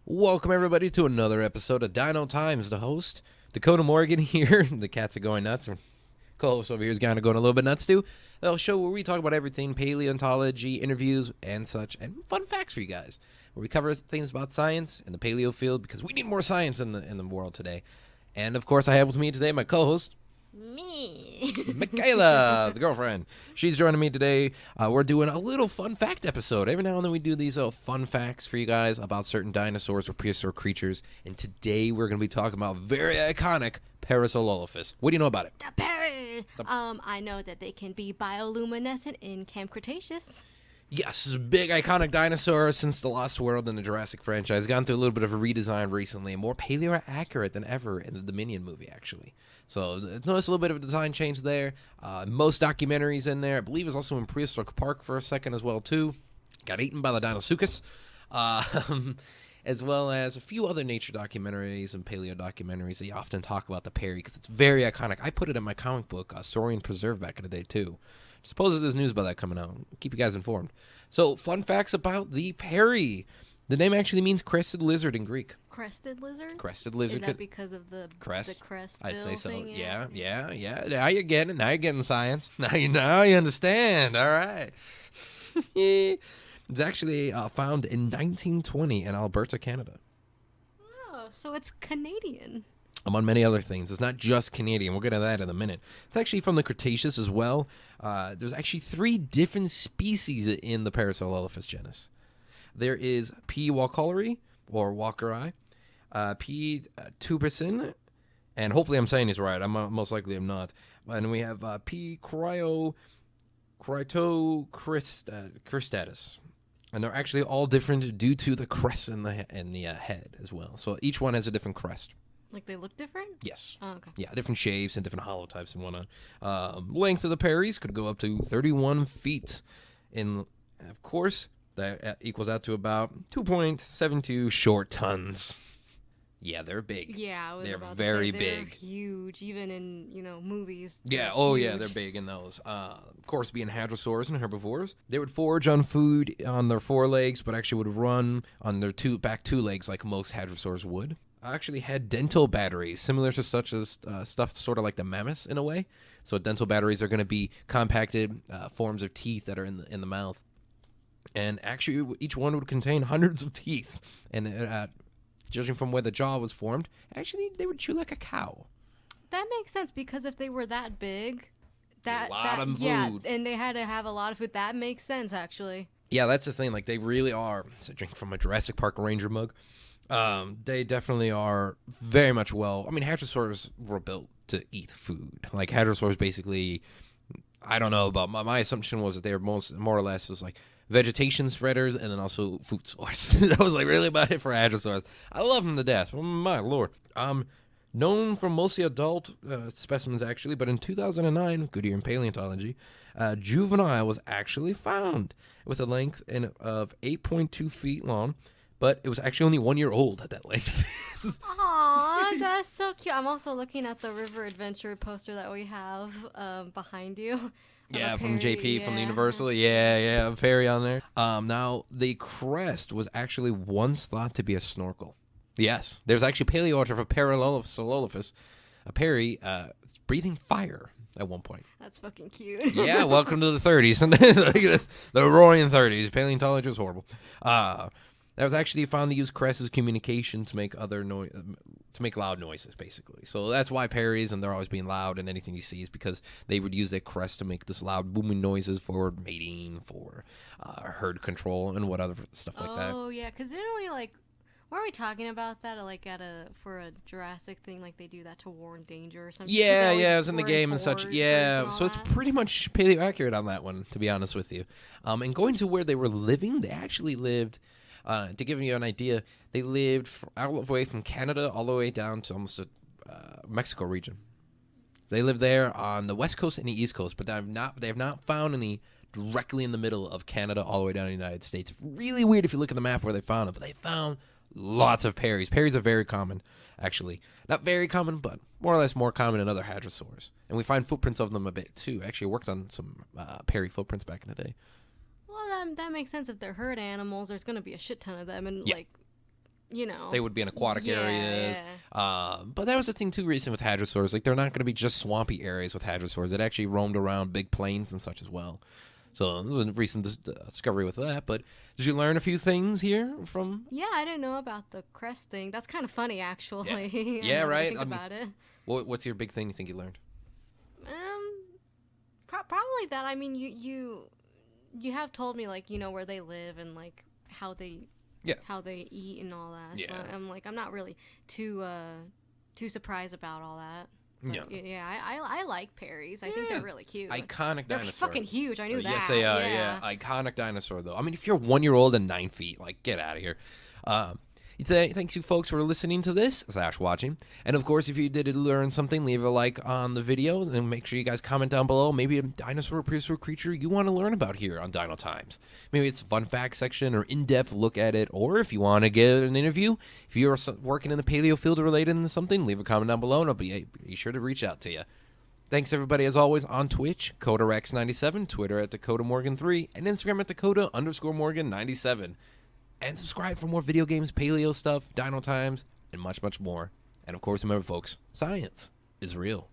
Welcome, everybody, to another episode of Dino Times. The host, Dakota Morgan here. The cats are going nuts. Co-host over here is kind of going a little bit nuts, too. A show where we talk about everything paleontology, interviews, and such, and fun facts for you guys, where we cover things about science in the paleo field, because we need more science in the world today. And, of course, I have with me today my co-host, Me. Michaela, the girlfriend. She's joining me today. We're doing a little fun fact episode. Every now and then we do these fun facts for you guys about certain dinosaurs or prehistoric creatures. And today we're going to be talking about very iconic PARASAURLOPHUS. What do you know about it? The parrot. I know that they can be bioluminescent in Camp Cretaceous. Yes, big iconic dinosaur since the Lost World and the Jurassic franchise. Gone through a little bit of a redesign recently, and more paleo accurate than ever in the Dominion movie, actually. So notice a little bit of a design change there. Most documentaries in there. I believe it was also in Prehistoric Park for a second as well, too. Got eaten by the Dinosuchus. As well as a few other nature documentaries and paleo documentaries that you often talk about the Perry, because it's very iconic. I put it in my comic book, Saurian Preserve, back in the day, too. Suppose there's news about that coming out. Keep you guys informed. So, fun facts about the Perry. The name actually means crested lizard in Greek. Crested lizard? Crested lizard. Is that because of the crest? The crest I'd say so. thing? Yeah. Now you're getting it. Now you're getting science. Now you understand. All right. It's actually found in 1920 in Alberta, Canada. Oh, so it's Canadian. Among many other things. It's not just Canadian. We'll get to that in a minute. It's actually from the Cretaceous as well. There's actually 3 different species in the PARASAURLOPHUS genus. There is P. walkeri, or walkeri, P. tubersin, and hopefully I'm saying this right. Most likely I'm not. And we have P. cristatus. And they're actually all different due to the crest in the head as well. So each one has a different crest. Like they look different? Yes. Oh, okay. Yeah, different shapes and different holotypes and whatnot. Length of the Perrys could go up to 31 feet. Of course, that equals out to about 2.72 short tons. Yeah, they're big. Yeah, they're about very to say, they're big. Huge, even in movies. Yeah, huge. they're big in those. Of course, being hadrosaurs and herbivores, they would forage on food on their forelegs, but actually would run on their back two legs like most hadrosaurs would. Actually had dental batteries, similar to such as stuff sort of like the mammoths in a way. So dental batteries are going to be compacted forms of teeth that are in the mouth, and actually each one would contain hundreds of teeth. And judging from where the jaw was formed, actually they would chew like a cow. That makes sense because if they were that big, A lot of yeah, food. and they had to have a lot of food. That makes sense actually. Yeah, that's the thing. Like they really are. It's a drink from a Jurassic Park Ranger mug. They definitely are very much hadrosaurs were built to eat food. Like hadrosaurs basically, I don't know, but my assumption was that they were more or less was like vegetation spreaders and then also food source. That was like really about it for hadrosaurs. I love them to death. Oh, my lord. Known from mostly adult specimens actually, but in 2009, good year in paleontology, juvenile was actually found with a length of 8.2 feet long. But it was actually only 1 year old at that length. Aw, that's so cute. I'm also looking at the River Adventure poster that we have behind you. Yeah, from Perry, JP, from the yeah. Universal. Yeah, Perry on there. Now, the crest was actually once thought to be a snorkel. Yes, there's actually paleoauthor for PARASAURLOPHUS, a Perry, breathing fire at one point. That's fucking cute. Yeah, welcome to the 30s. Look at this, the roaring 30s. Paleontology was horrible. That was actually found to use crests as communication to make to make loud noises, basically. So that's why Perrys, and they're always being loud, and anything you see is because they would use their crest to make this loud booming noises for mating, for herd control, and what other stuff like that. Oh yeah, because didn't we weren't we talking about that for a Jurassic thing? Like they do that to warn danger or something? Yeah, it was in the game and such. Yeah, so it's pretty much paleo accurate on that one, to be honest with you. And going to where they were living, they actually lived. To give you an idea, they lived all the way from Canada all the way down to almost the Mexico region. They live there on the west coast and the east coast, but they have not found any directly in the middle of Canada all the way down to the United States. It's really weird if you look at the map where they found it, but they found lots of Perrys. Perrys are very common, actually. Not very common, but more or less more common than other hadrosaurs. And we find footprints of them a bit, too. Actually, I worked on some Perry footprints back in the day. Well, that makes sense. If they're herd animals, there's going to be a shit ton of them. And, Yeah. They would be in aquatic areas. Yeah. But that was the thing, too, recent with hadrosaurs. Like, they're not going to be just swampy areas with hadrosaurs. It actually roamed around big plains and such as well. So it was a recent discovery with that. But did you learn a few things here from... Yeah, I didn't know about the crest thing. That's kind of funny, actually. Yeah, right? Think about it. What's your big thing you think you learned? Probably that. I mean, you have told me, like, where they live and, like, how they eat and all that. Yeah. So I'm not really too surprised about all that. But yeah, I like Perrys. I think they're really cute. Iconic they're dinosaur. fucking huge. I knew that. Yes, they are. Yeah. Iconic dinosaur, though. I mean, if you're 1 year old and 9 feet, like, get out of here. Thanks you folks for listening to this / watching. And of course, if you did learn something, leave a like on the video and make sure you guys comment down below. Maybe a dinosaur or prehistoric creature you want to learn about here on Dino Times. Maybe it's a fun fact section or in-depth look at it. Or if you want to get an interview, if you're working in the paleo field related to something, leave a comment down below and I'll be sure to reach out to you. Thanks, everybody, as always, on Twitch, DakotaRex97, Twitter at DakotaMorgan3, and Instagram at Dakota_Morgan97. And subscribe for more video games, paleo stuff, Dino Times, and much, much more. And of course, remember, folks, science is real.